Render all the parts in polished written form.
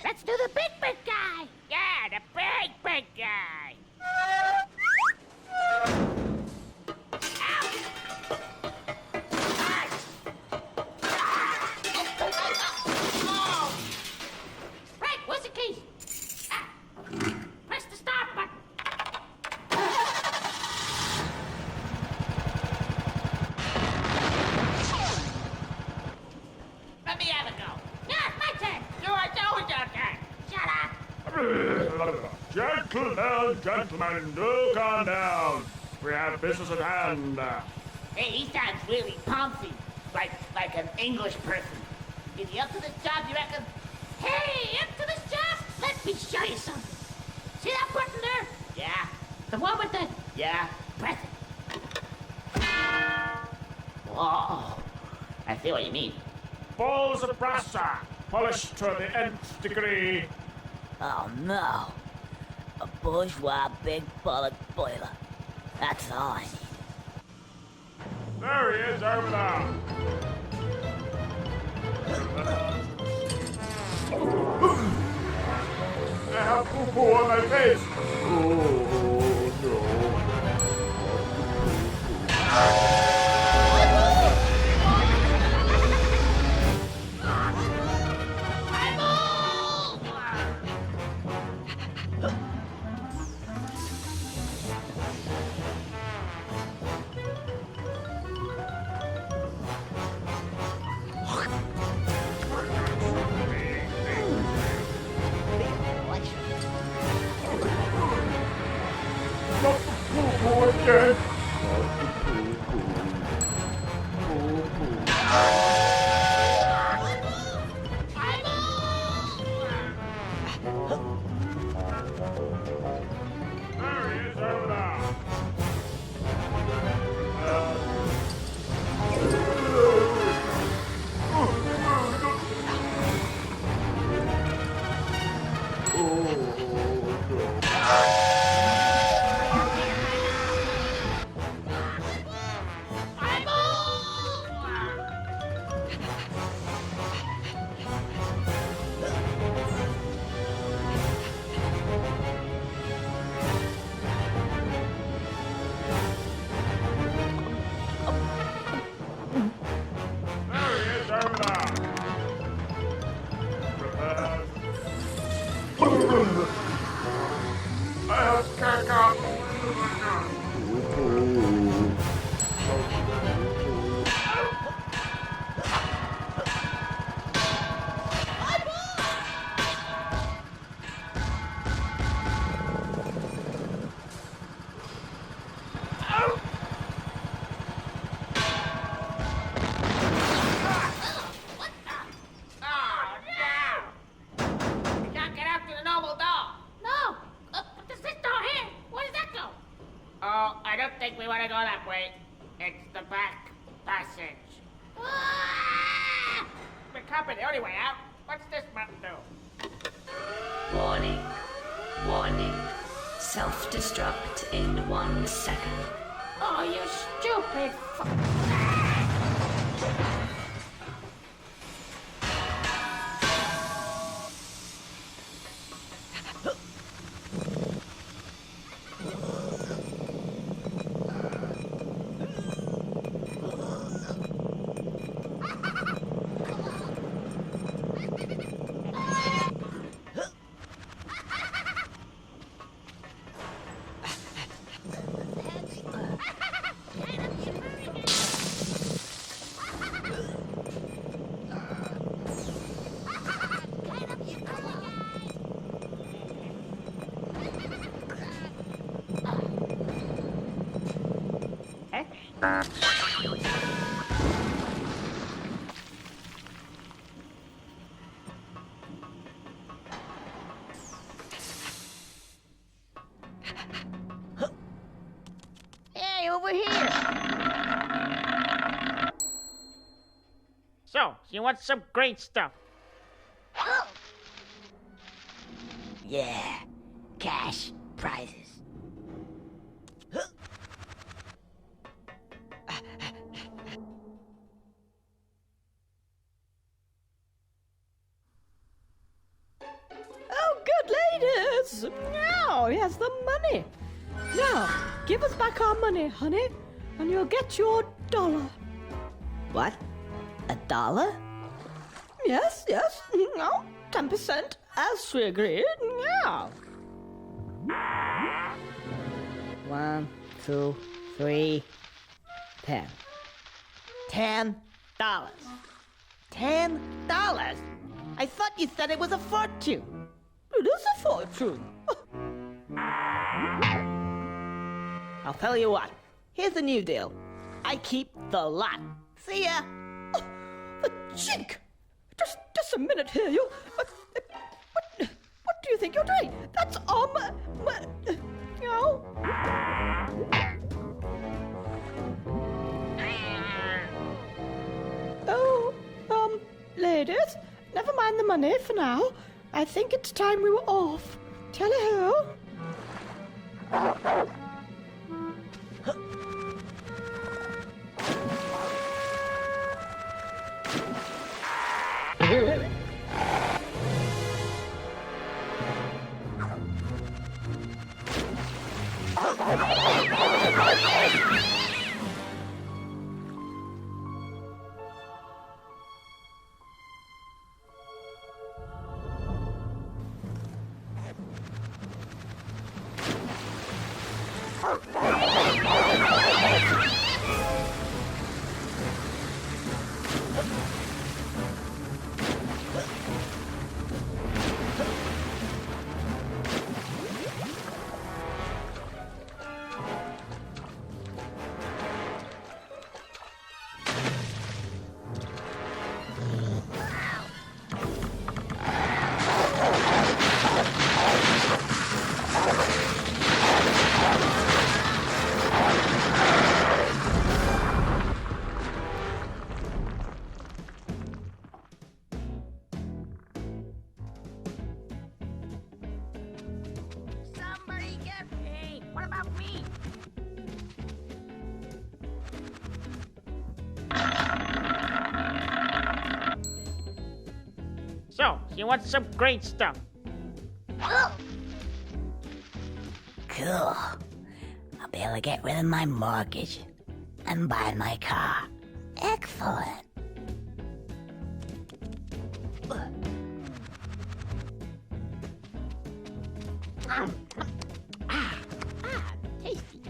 Let's do the big guy! Yeah, the big guy! Right, where's the key? Press the start button. Let me have a go. Yeah, my turn. It's always your turn. Shut up. Gentlemen, do calm down. We have business at hand. Hey, he sounds really pomsy, like an English person. Is he up to this job, you reckon? Hey, up to this job? Let me show you something. See that button there? Yeah. The one with the... Yeah. Press it. Whoa. I see what you mean. Balls of brassa, polished to the nth degree. Oh no. A bourgeois big bullet boiler. That's all I need. There he is over there. I have poo-poo on my face. Oh, no. Not the poo-poo again. There he is over there. I have caca. I don't think we want to go that way. It's the back passage. Ah! We're copied the only way out. What's this button do? Warning. Warning. Self-destruct in 1 second. Oh, you stupid Hey, over here! So, you want some great stuff? Yeah, cash, prizes. Oh, good ladies! Now, here's the money. Now, give us back our money, honey, and you'll get your $1. What? $1? Yes, yes. No, 10%, as we agreed. Now. 1, 2, 3, 10. $10. $10? I thought you said it was a fortune. It is a fortune. I'll tell you what. Here's the new deal. I keep the lot. See ya. The cheek! Just a minute here, you. What do you think you're doing? That's you know. Oh, ladies, never mind the money for now. I think it's time we were off. Tally-ho. Somebody get paid! What about me? So, you want some great stuff? Cool. I'll be able to get rid of my mortgage and buy my car. Excellent. Tasty.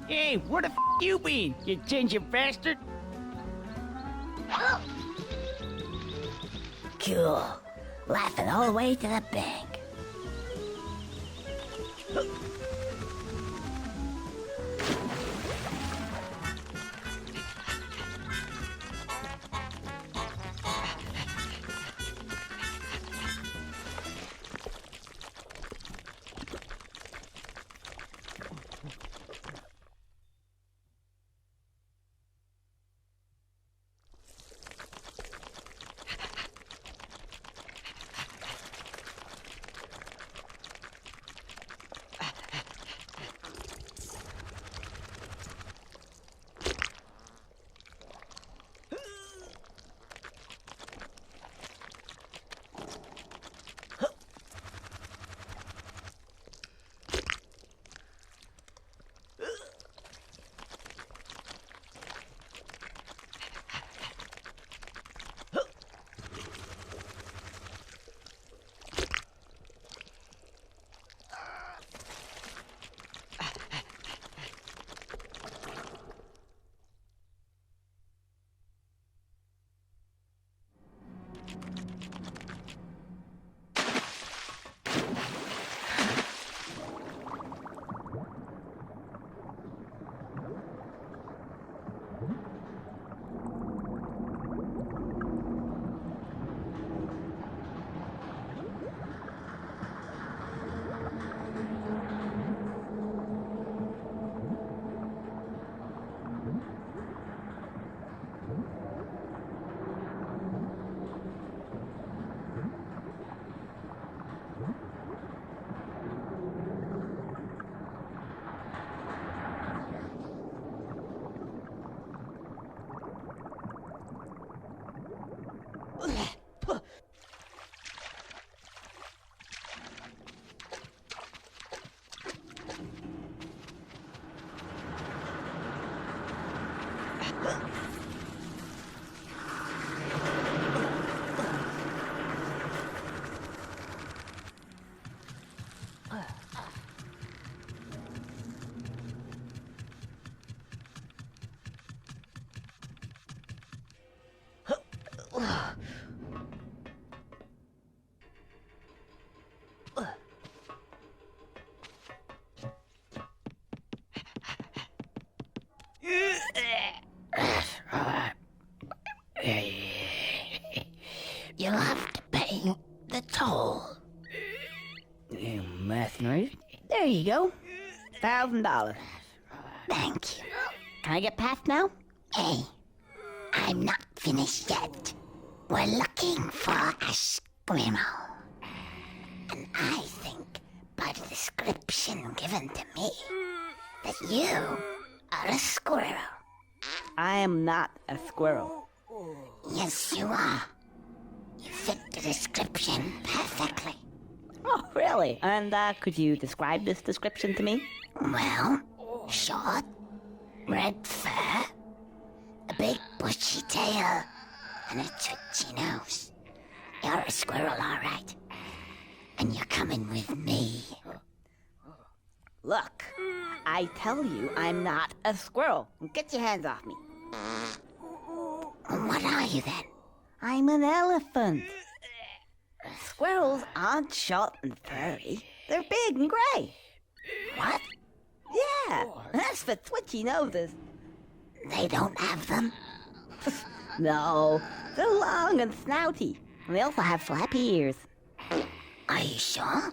Hey, where the you been, you ginger bastard? Cool. Laughing all the way to the bank. You'll have to pay the toll. That's nice. There you go. $1,000. Thank you. Can I get past now? Hey, I'm not finished yet. We're looking for a squirrel. And I think by the description given to me that you are a squirrel. I am not a squirrel. Yes, you are. You fit the description perfectly. Oh, really? And could you describe this description to me? Well, short, red fur, a big bushy tail, and a twitchy nose. You're a squirrel, all right. And you're coming with me. Look, I tell you I'm not a squirrel. Get your hands off me. What are you then? I'm an elephant. Squirrels aren't short and furry. They're big and gray. What? Yeah, that's for twitchy noses. They don't have them? No, they're long and snouty. And they also have flappy ears. Are you sure?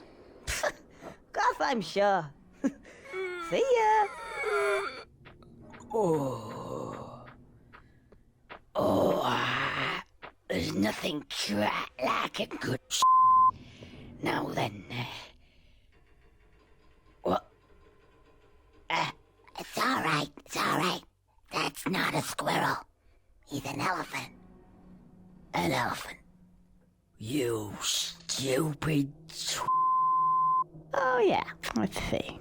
Course I'm sure. See ya. There's nothing quite like a good Now then, what? It's all right. That's not a squirrel. He's an elephant. An elephant. You stupid. Oh yeah, let's see.